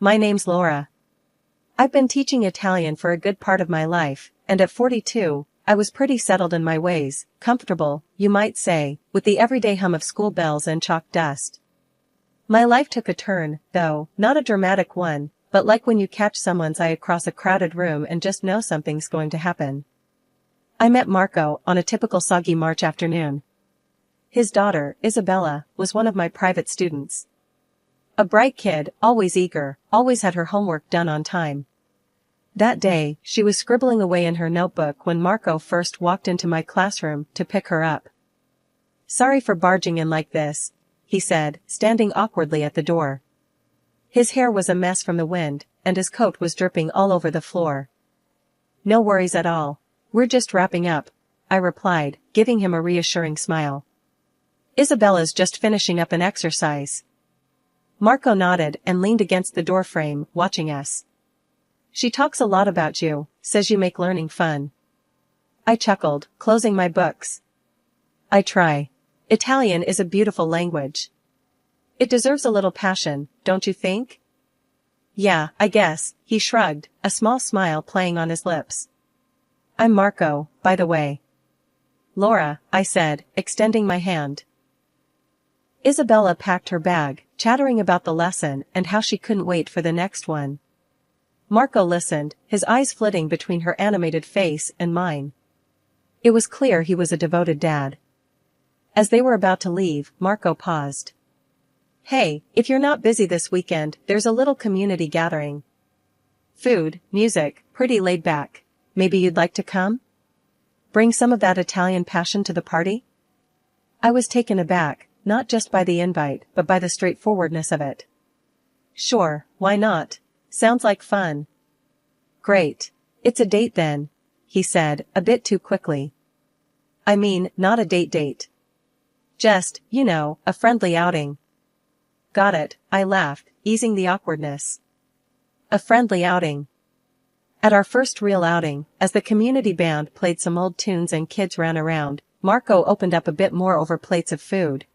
My name's Laura. I've been teaching Italian for a good part of my life, and at 42, I was pretty settled in my ways, comfortable, you might say, with the everyday hum of school bells and chalk dust. My life took a turn, though, not a dramatic one, but like when you catch someone's eye across a crowded room and just know something's going to happen. I met Marco on a typical soggy March afternoon. His daughter, Isabella, was one of my private students. A bright kid, always eager, always had her homework done on time. That day, she was scribbling away in her notebook when Marco first walked into my classroom to pick her up. "Sorry for barging in like this," he said, standing awkwardly at the door. His hair was a mess from the wind, and his coat was dripping all over the floor. "No worries at all. We're just wrapping up," I replied, giving him a reassuring smile. "Isabella's just finishing up an exercise." Marco nodded and leaned against the doorframe, watching us. "She talks a lot about you, says you make learning fun." I chuckled, closing my books. "I try. Italian is a beautiful language. It deserves a little passion, don't you think?" "Yeah, I guess," he shrugged, a small smile playing on his lips. "I'm Marco, by the way." "Laura," I said, extending my hand. Isabella packed her bag, chattering about the lesson and how she couldn't wait for the next one. Marco listened, his eyes flitting between her animated face and mine. It was clear he was a devoted dad. As they were about to leave, Marco paused. "Hey, if you're not busy this weekend, there's a little community gathering. Food, music, pretty laid back. Maybe you'd like to come? Bring some of that Italian passion to the party?" I was taken aback, not just by the invite, but by the straightforwardness of it. "Sure, why not? Sounds like fun." "Great. It's a date then," he said, a bit too quickly. "I mean, not a date. Just, a friendly outing." "Got it," I laughed, easing the awkwardness. "A friendly outing." At our first real outing, as the community band played some old tunes and kids ran around, Marco opened up a bit more over plates of food.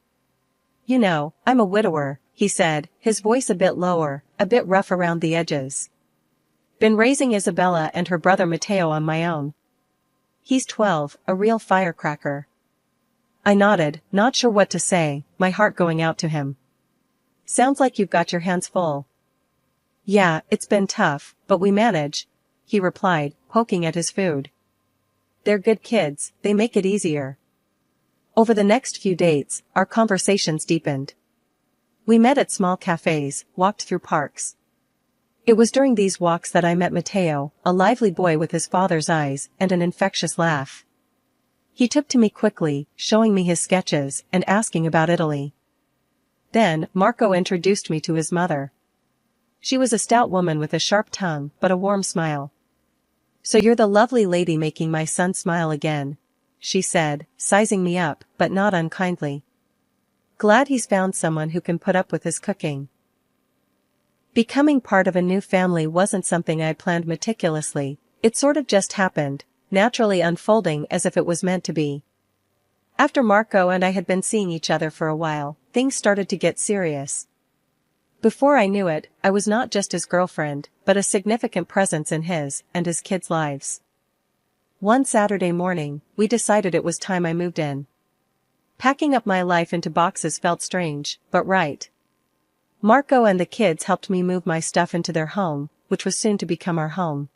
"I'm a widower," he said, his voice a bit lower, a bit rough around the edges. "Been raising Isabella and her brother Matteo on my own. He's 12, a real firecracker." I nodded, not sure what to say, my heart going out to him. "Sounds like you've got your hands full." "Yeah, it's been tough, but we manage," he replied, poking at his food. "They're good kids, they make it easier." Over the next few dates, our conversations deepened. We met at small cafes, walked through parks. It was during these walks that I met Matteo, a lively boy with his father's eyes and an infectious laugh. He took to me quickly, showing me his sketches and asking about Italy. Then, Marco introduced me to his mother. She was a stout woman with a sharp tongue but a warm smile. "So you're the lovely lady making my son smile again," she said, sizing me up, but not unkindly. "Glad he's found someone who can put up with his cooking." Becoming part of a new family wasn't something I planned meticulously, it sort of just happened, naturally unfolding as if it was meant to be. After Marco and I had been seeing each other for a while, things started to get serious. Before I knew it, I was not just his girlfriend, but a significant presence in his and his kids' lives. One Saturday morning, we decided it was time I moved in. Packing up my life into boxes felt strange, but right. Marco and the kids helped me move my stuff into their home, which was soon to become our home.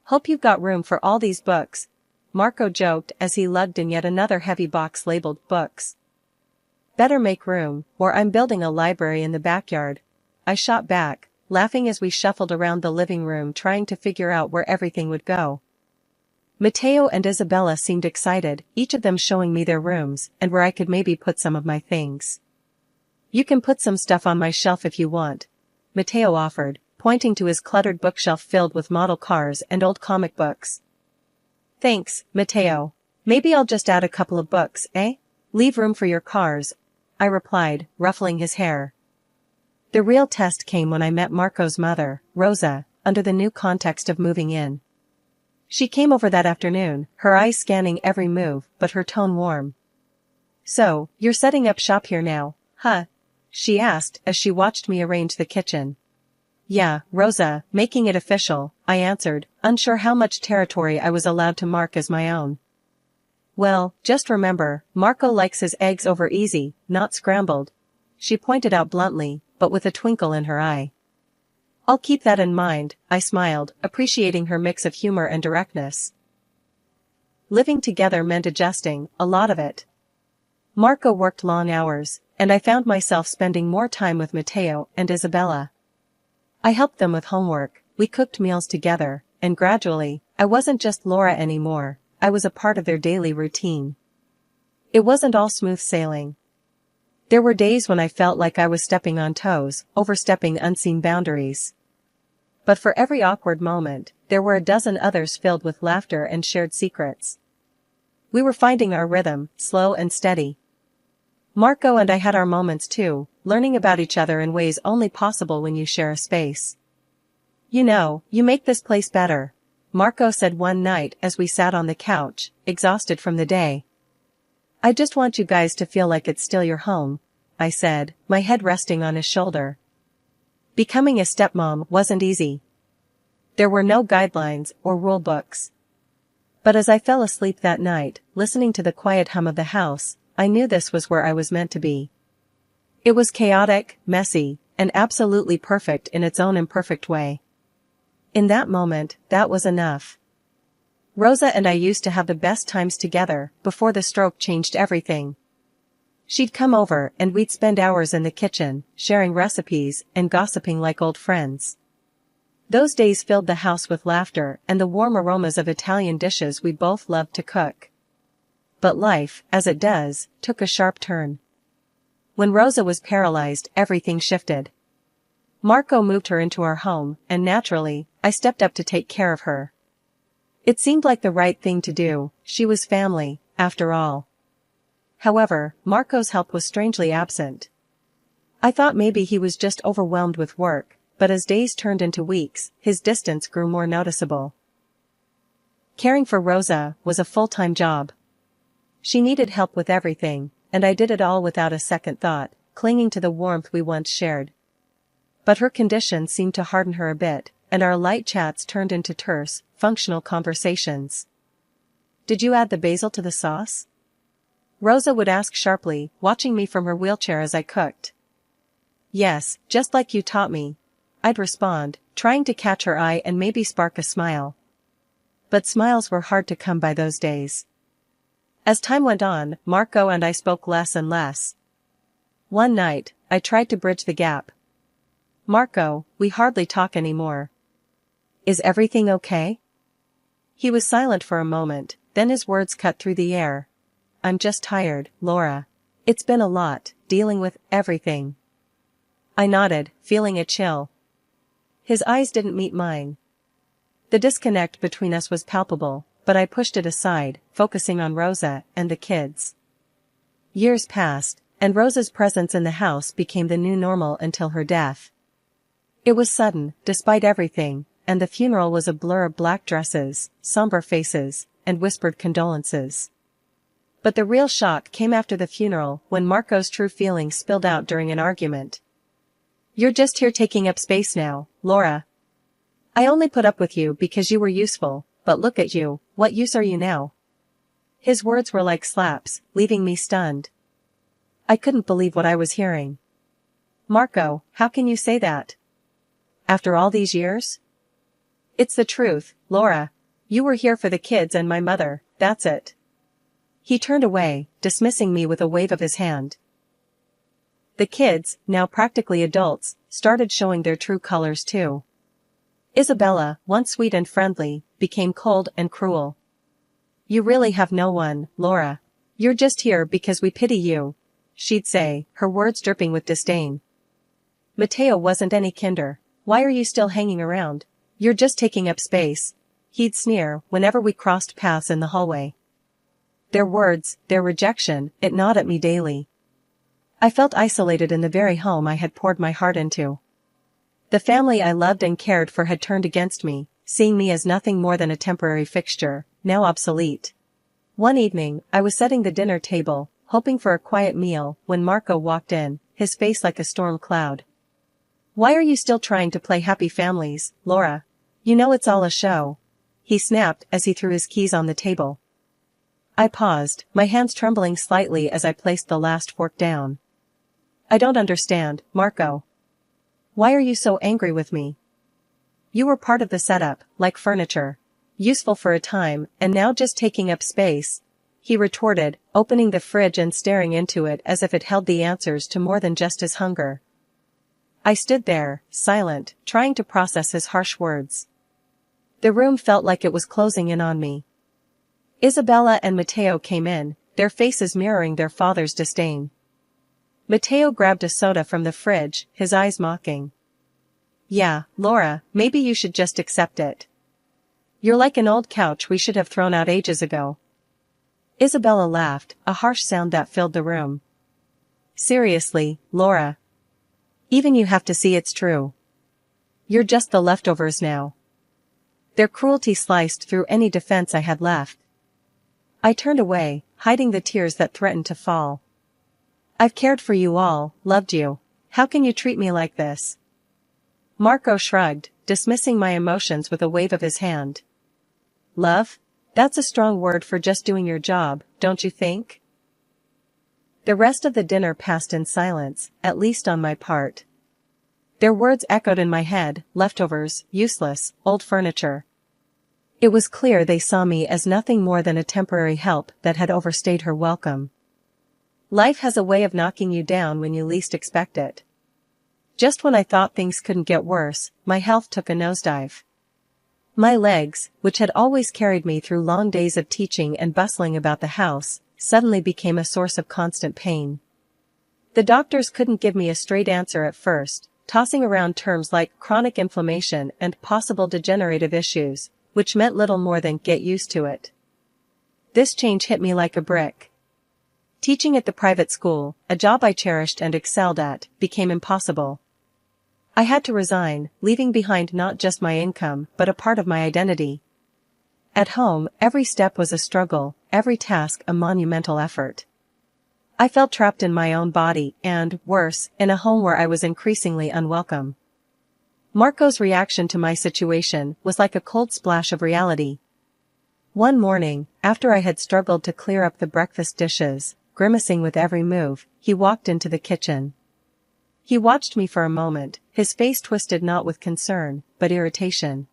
"Hope you've got room for all these books," Marco joked as he lugged in yet another heavy box labeled books. "Better make room, or I'm building a library in the backyard," I shot back, laughing as we shuffled around the living room trying to figure out where everything would go. Matteo and Isabella seemed excited, each of them showing me their rooms and where I could maybe put some of my things. "You can put some stuff on my shelf if you want," Matteo offered, pointing to his cluttered bookshelf filled with model cars and old comic books. "Thanks, Matteo. Maybe I'll just add a couple of books, eh? Leave room for your cars," I replied, ruffling his hair. The real test came when I met Marco's mother, Rosa, under the new context of moving in. She came over that afternoon, her eyes scanning every move, but her tone warm. "So, you're setting up shop here now, huh?" she asked as she watched me arrange the kitchen. Yeah, Rosa, making it official, I answered, unsure how much territory I was allowed to mark as my own. Well, just remember, Marco likes his eggs over easy, not scrambled. She pointed out bluntly, but with a twinkle in her eye. I'll keep that in mind, I smiled, appreciating her mix of humor and directness. Living together meant adjusting, a lot of it. Marco worked long hours, and I found myself spending more time with Matteo and Isabella. I helped them with homework, we cooked meals together, and gradually, I wasn't just Laura anymore, I was a part of their daily routine. It wasn't all smooth sailing. There were days when I felt like I was stepping on toes, overstepping unseen boundaries. But for every awkward moment, there were a dozen others filled with laughter and shared secrets. We were finding our rhythm, slow and steady. Marco and I had our moments too, learning about each other in ways only possible when you share a space. You know, you make this place better, Marco said one night as we sat on the couch, exhausted from the day. I just want you guys to feel like it's still your home, I said, my head resting on his shoulder. Becoming a stepmom wasn't easy. There were no guidelines or rule books. But as I fell asleep that night, listening to the quiet hum of the house, I knew this was where I was meant to be. It was chaotic, messy, and absolutely perfect in its own imperfect way. In that moment, that was enough. Rosa and I used to have the best times together, before the stroke changed everything. She'd come over and we'd spend hours in the kitchen, sharing recipes and gossiping like old friends. Those days filled the house with laughter and the warm aromas of Italian dishes we both loved to cook. But life, as it does, took a sharp turn. When Rosa was paralyzed, everything shifted. Marco moved her into our home, and naturally, I stepped up to take care of her. It seemed like the right thing to do, she was family, after all. However, Marco's help was strangely absent. I thought maybe he was just overwhelmed with work, but as days turned into weeks, his distance grew more noticeable. Caring for Rosa was a full-time job. She needed help with everything, and I did it all without a second thought, clinging to the warmth we once shared. But her condition seemed to harden her a bit, and our light chats turned into terse, functional conversations. Did you add the basil to the sauce? Rosa would ask sharply, watching me from her wheelchair as I cooked. Yes, just like you taught me, I'd respond, trying to catch her eye and maybe spark a smile. But smiles were hard to come by those days. As time went on, Marco and I spoke less and less. One night, I tried to bridge the gap. Marco, we hardly talk anymore. Is everything okay? He was silent for a moment, then his words cut through the air. I'm just tired, Laura. It's been a lot, dealing with everything. I nodded, feeling a chill. His eyes didn't meet mine. The disconnect between us was palpable, but I pushed it aside, focusing on Rosa and the kids. Years passed, and Rosa's presence in the house became the new normal until her death. It was sudden, despite everything, and the funeral was a blur of black dresses, somber faces, and whispered condolences. But the real shock came after the funeral, when Marco's true feelings spilled out during an argument. You're just here taking up space now, Laura. I only put up with you because you were useful, but look at you, what use are you now? His words were like slaps, leaving me stunned. I couldn't believe what I was hearing. Marco, how can you say that? After all these years? It's the truth, Laura. You were here for the kids and my mother, that's it. He turned away, dismissing me with a wave of his hand. The kids, now practically adults, started showing their true colors too. Isabella, once sweet and friendly, became cold and cruel. You really have no one, Laura. You're just here because we pity you, she'd say, her words dripping with disdain. Matteo wasn't any kinder. Why are you still hanging around? You're just taking up space, he'd sneer whenever we crossed paths in the hallway. Their words, their rejection, it gnawed at me daily. I felt isolated in the very home I had poured my heart into. The family I loved and cared for had turned against me, seeing me as nothing more than a temporary fixture, now obsolete. One evening, I was setting the dinner table, hoping for a quiet meal, when Marco walked in, his face like a storm cloud. Why are you still trying to play happy families, Laura? You know it's all a show. He snapped as he threw his keys on the table. I paused, my hands trembling slightly as I placed the last fork down. I don't understand, Marco. Why are you so angry with me? You were part of the setup, like furniture. Useful for a time, and now just taking up space, he retorted, opening the fridge and staring into it as if it held the answers to more than just his hunger. I stood there, silent, trying to process his harsh words. The room felt like it was closing in on me. Isabella and Matteo came in, their faces mirroring their father's disdain. Matteo grabbed a soda from the fridge, his eyes mocking. Yeah, Laura, maybe you should just accept it. You're like an old couch we should have thrown out ages ago. Isabella laughed, a harsh sound that filled the room. Seriously, Laura. Even you have to see it's true. You're just the leftovers now. Their cruelty sliced through any defense I had left. I turned away, hiding the tears that threatened to fall. I've cared for you all, loved you. How can you treat me like this? Marco shrugged, dismissing my emotions with a wave of his hand. Love? That's a strong word for just doing your job, don't you think? The rest of the dinner passed in silence, at least on my part. Their words echoed in my head, leftovers, useless, old furniture. It was clear they saw me as nothing more than a temporary help that had overstayed her welcome. Life has a way of knocking you down when you least expect it. Just when I thought things couldn't get worse, my health took a nosedive. My legs, which had always carried me through long days of teaching and bustling about the house, suddenly became a source of constant pain. The doctors couldn't give me a straight answer at first, tossing around terms like chronic inflammation and possible degenerative issues, which meant little more than get used to it. This change hit me like a brick. Teaching at the private school, a job I cherished and excelled at, became impossible. I had to resign, leaving behind not just my income but a part of my identity. At home, every step was a struggle, every task a monumental effort. I felt trapped in my own body and, worse, in a home where I was increasingly unwelcome. Marco's reaction to my situation was like a cold splash of reality. One morning, after I had struggled to clear up the breakfast dishes, grimacing with every move, he walked into the kitchen. He watched me for a moment, his face twisted not with concern, but irritation.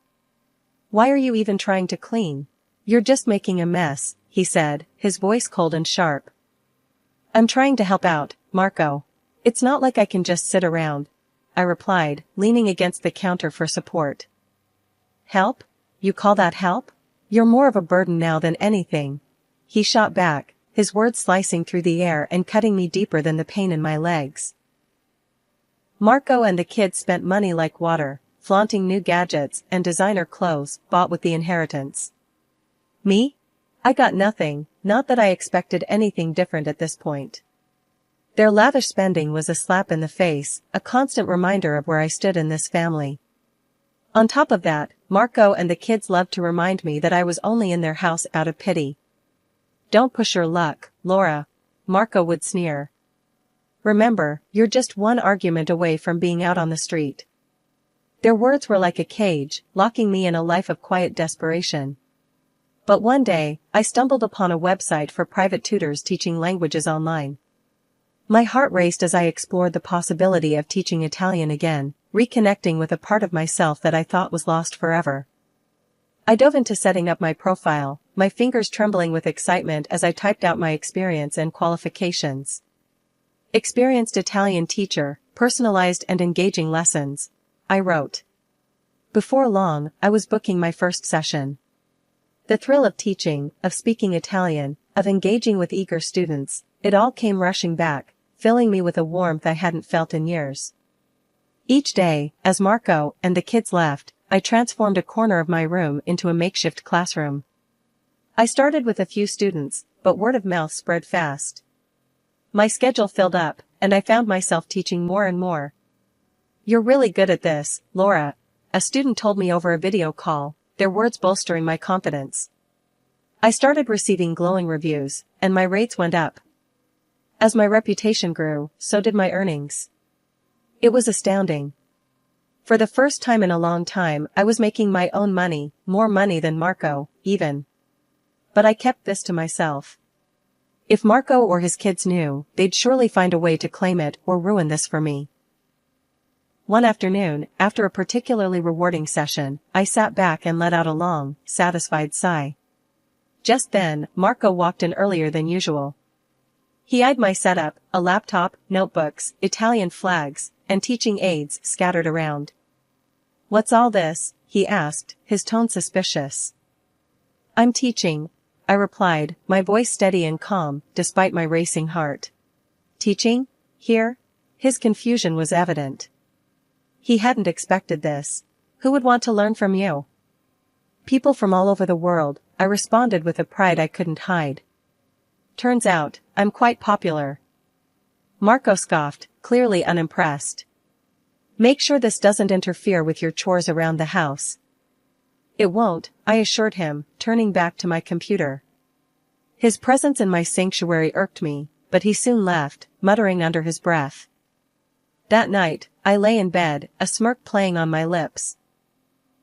Why are you even trying to clean? You're just making a mess, he said, his voice cold and sharp. I'm trying to help out, Marco. It's not like I can just sit around, I replied, leaning against the counter for support. Help? You call that help? You're more of a burden now than anything. He shot back, his words slicing through the air and cutting me deeper than the pain in my legs. Marco and the kids spent money like water, flaunting new gadgets and designer clothes bought with the inheritance. Me? I got nothing, not that I expected anything different at this point. Their lavish spending was a slap in the face, a constant reminder of where I stood in this family. On top of that, Marco and the kids loved to remind me that I was only in their house out of pity. Don't push your luck, Laura, Marco would sneer. Remember, you're just one argument away from being out on the street. Their words were like a cage, locking me in a life of quiet desperation. But one day, I stumbled upon a website for private tutors teaching languages online. My heart raced as I explored the possibility of teaching Italian again, reconnecting with a part of myself that I thought was lost forever. I dove into setting up my profile, my fingers trembling with excitement as I typed out my experience and qualifications. Experienced Italian teacher, personalized and engaging lessons, I wrote. Before long, I was booking my first session. The thrill of teaching, of speaking Italian, of engaging with eager students, it all came rushing back, filling me with a warmth I hadn't felt in years. Each day, as Marco and the kids left, I transformed a corner of my room into a makeshift classroom. I started with a few students, but word of mouth spread fast. My schedule filled up, and I found myself teaching more and more. You're really good at this, Laura, a student told me over a video call, their words bolstering my confidence. I started receiving glowing reviews, and my rates went up. As my reputation grew, so did my earnings. It was astounding. For the first time in a long time, I was making my own money, more money than Marco, even. But I kept this to myself. If Marco or his kids knew, they'd surely find a way to claim it or ruin this for me. One afternoon, after a particularly rewarding session, I sat back and let out a long, satisfied sigh. Just then, Marco walked in earlier than usual. He eyed my setup, a laptop, notebooks, Italian flags, and teaching aids scattered around. "What's all this?" he asked, his tone suspicious. "I'm teaching," I replied, my voice steady and calm, despite my racing heart. "Teaching? Here?" His confusion was evident. He hadn't expected this. "Who would want to learn from you?" "People from all over the world," I responded with a pride I couldn't hide. "Turns out, I'm quite popular." Marco scoffed, clearly unimpressed. "Make sure this doesn't interfere with your chores around the house." "It won't," I assured him, turning back to my computer. His presence in my sanctuary irked me, but he soon left, muttering under his breath. That night, I lay in bed, a smirk playing on my lips.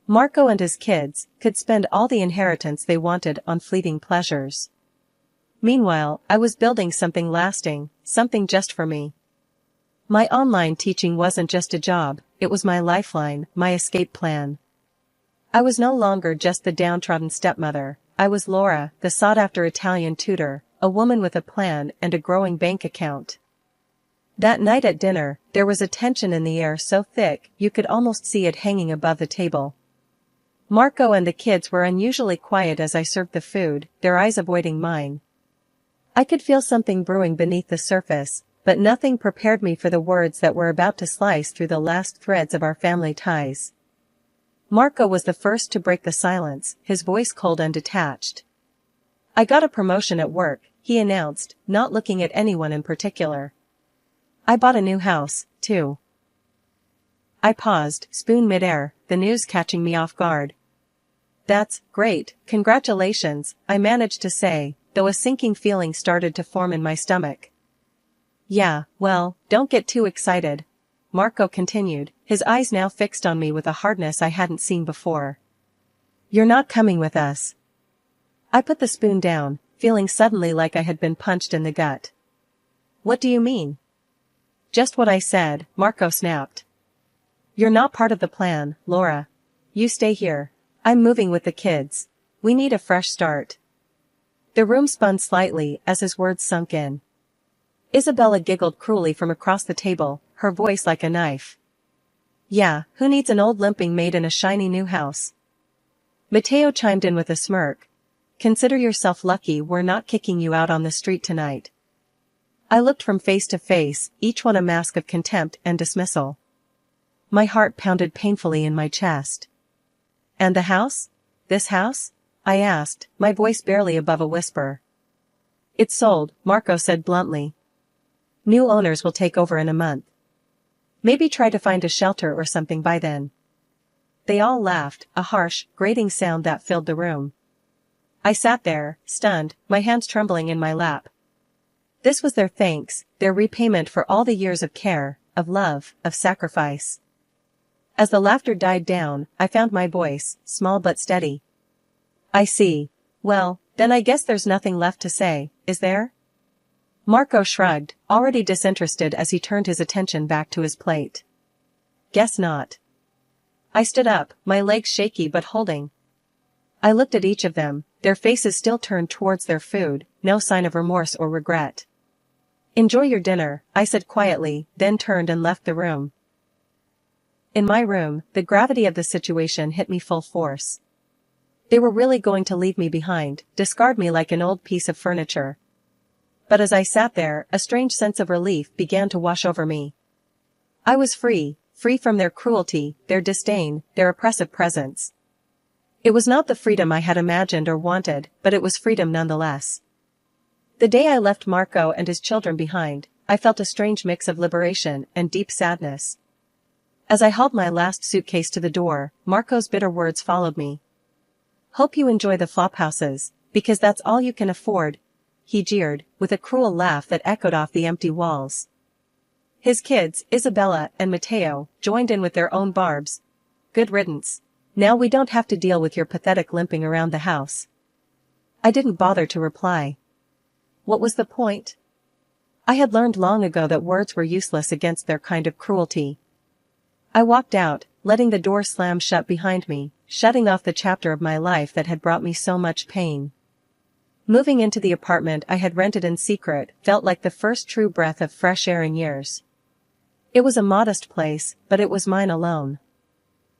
Marco and his kids could spend all the inheritance they wanted on fleeting pleasures. Meanwhile, I was building something lasting, something just for me. My online teaching wasn't just a job, it was my lifeline, my escape plan. I was no longer just the downtrodden stepmother, I was Laura, the sought-after Italian tutor, a woman with a plan and a growing bank account. That night at dinner, there was a tension in the air so thick you could almost see it hanging above the table. Marco and the kids were unusually quiet as I served the food, their eyes avoiding mine. I could feel something brewing beneath the surface, but nothing prepared me for the words that were about to slice through the last threads of our family ties. Marco was the first to break the silence, his voice cold and detached. "I got a promotion at work," he announced, not looking at anyone in particular. "I bought a new house, too." I paused, spoon midair, the news catching me off guard. "That's great, congratulations," I managed to say, though a sinking feeling started to form in my stomach. "Yeah, well, don't get too excited," Marco continued, his eyes now fixed on me with a hardness I hadn't seen before. "You're not coming with us." I put the spoon down, feeling suddenly like I had been punched in the gut. "What do you mean?" "Just what I said," Marco snapped. "You're not part of the plan, Laura. You stay here. I'm moving with the kids. We need a fresh start." The room spun slightly as his words sunk in. Isabella giggled cruelly from across the table, her voice like a knife. "Yeah, who needs an old limping maid in a shiny new house?" Matteo chimed in with a smirk. "Consider yourself lucky we're not kicking you out on the street tonight." I looked from face to face, each one a mask of contempt and dismissal. My heart pounded painfully in my chest. "And the house? This house?" I asked, my voice barely above a whisper. "It's sold," Marco said bluntly. "New owners will take over in a month. Maybe try to find a shelter or something by then." They all laughed, a harsh, grating sound that filled the room. I sat there, stunned, my hands trembling in my lap. This was their thanks, their repayment for all the years of care, of love, of sacrifice. As the laughter died down, I found my voice, small but steady. "I see. Well, then I guess there's nothing left to say, is there?" Marco shrugged, already disinterested as he turned his attention back to his plate. "Guess not." I stood up, my legs shaky but holding. I looked at each of them, their faces still turned towards their food, no sign of remorse or regret. "Enjoy your dinner," I said quietly, then turned and left the room. In my room, the gravity of the situation hit me full force. They were really going to leave me behind, discard me like an old piece of furniture. But as I sat there, a strange sense of relief began to wash over me. I was free, free from their cruelty, their disdain, their oppressive presence. It was not the freedom I had imagined or wanted, but it was freedom nonetheless. The day I left Marco and his children behind, I felt a strange mix of liberation and deep sadness. As I hauled my last suitcase to the door, Marco's bitter words followed me. "Hope you enjoy the flophouses, because that's all you can afford," he jeered, with a cruel laugh that echoed off the empty walls. His kids, Isabella and Matteo, joined in with their own barbs. Good riddance. Now we don't have to deal with your pathetic limping around the house. I didn't bother to reply. What was the point? I had learned long ago that words were useless against their kind of cruelty. I walked out, letting the door slam shut behind me, shutting off the chapter of my life that had brought me so much pain. Moving into the apartment I had rented in secret felt like the first true breath of fresh air in years. It was a modest place, but it was mine alone.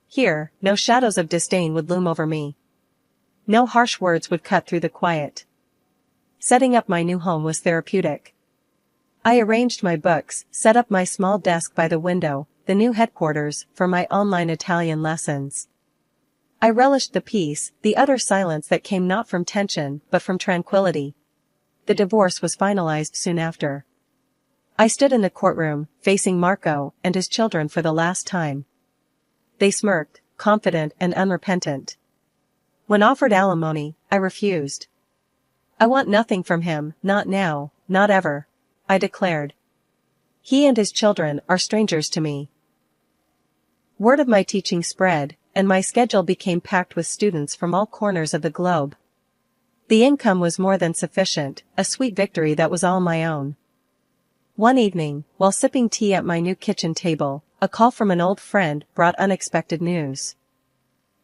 Here, no shadows of disdain would loom over me. No harsh words would cut through the quiet. Setting up my new home was therapeutic. I arranged my books, set up my small desk by the window, the new headquarters for my online Italian lessons. I relished the peace, the utter silence that came not from tension but from tranquility. The divorce was finalized soon after. I stood in the courtroom, facing Marco and his children for the last time. They smirked, confident and unrepentant. When offered alimony, I refused. I want nothing from him, not now, not ever, I declared. He and his children are strangers to me. Word of my teaching spread, and my schedule became packed with students from all corners of the globe. The income was more than sufficient, a sweet victory that was all my own. One evening, while sipping tea at my new kitchen table, a call from an old friend brought unexpected news.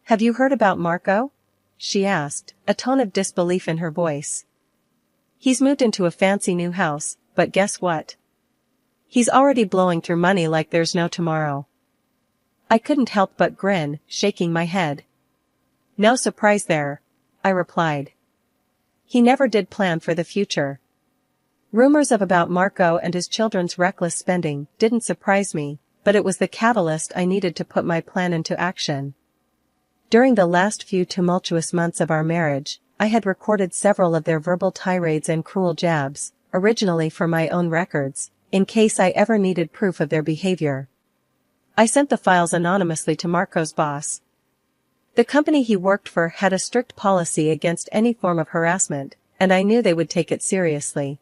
"Have you heard about Marco?" she asked, a tone of disbelief in her voice. "He's moved into a fancy new house, but guess what? He's already blowing through money like there's no tomorrow." I couldn't help but grin, shaking my head. "No surprise there," I replied. He never did plan for the future. Rumors about Marco and his children's reckless spending didn't surprise me, but it was the catalyst I needed to put my plan into action. During the last few tumultuous months of our marriage, I had recorded several of their verbal tirades and cruel jabs, originally for my own records, in case I ever needed proof of their behavior. I sent the files anonymously to Marco's boss. The company he worked for had a strict policy against any form of harassment, and I knew they would take it seriously.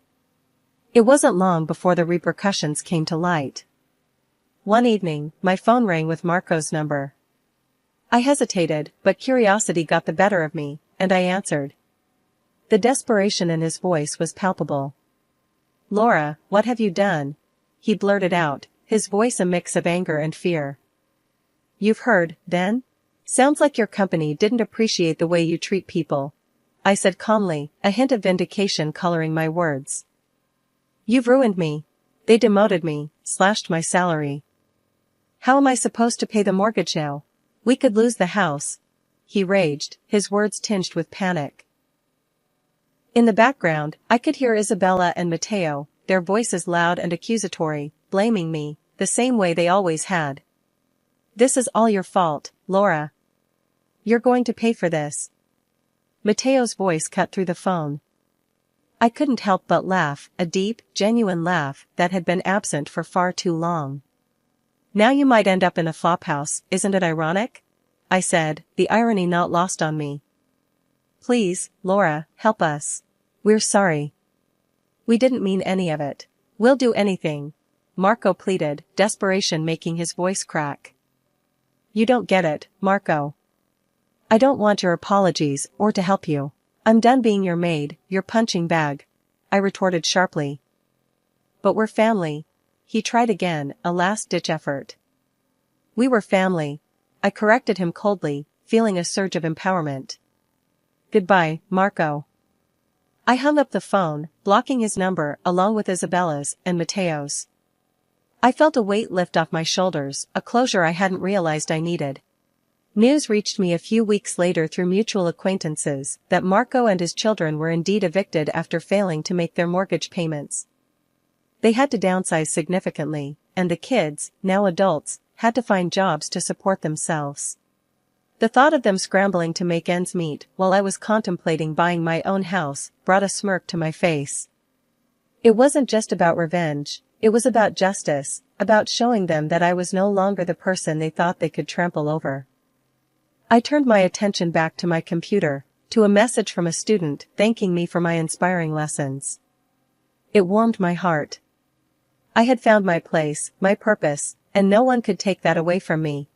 It wasn't long before the repercussions came to light. One evening, my phone rang with Marco's number. I hesitated, but curiosity got the better of me, and I answered. The desperation in his voice was palpable. "Laura, what have you done?" he blurted out, his voice a mix of anger and fear. "You've heard, then? Sounds like your company didn't appreciate the way you treat people," I said calmly, a hint of vindication coloring my words. "You've ruined me. They demoted me, slashed my salary. How am I supposed to pay the mortgage now? We could lose the house," he raged, his words tinged with panic. In the background, I could hear Isabella and Matteo, their voices loud and accusatory, blaming me, the same way they always had. "This is all your fault, Laura. You're going to pay for this." Matteo's voice cut through the phone. I couldn't help but laugh, a deep, genuine laugh that had been absent for far too long. "Now you might end up in a flophouse, isn't it ironic?" I said, the irony not lost on me. "Please, Laura, help us. We're sorry. We didn't mean any of it. We'll do anything," Marco pleaded, desperation making his voice crack. "You don't get it, Marco. I don't want your apologies or to help you. I'm done being your maid, your punching bag," I retorted sharply. "But we're family," he tried again, a last-ditch effort. "We were family," I corrected him coldly, feeling a surge of empowerment. "Goodbye, Marco." I hung up the phone, blocking his number along with Isabella's and Matteo's. I felt a weight lift off my shoulders, a closure I hadn't realized I needed. News reached me a few weeks later through mutual acquaintances that Marco and his children were indeed evicted after failing to make their mortgage payments. They had to downsize significantly, and the kids, now adults, had to find jobs to support themselves. The thought of them scrambling to make ends meet while I was contemplating buying my own house brought a smirk to my face. It wasn't just about revenge, it was about justice, about showing them that I was no longer the person they thought they could trample over. I turned my attention back to my computer, to a message from a student thanking me for my inspiring lessons. It warmed my heart. I had found my place, my purpose, and no one could take that away from me.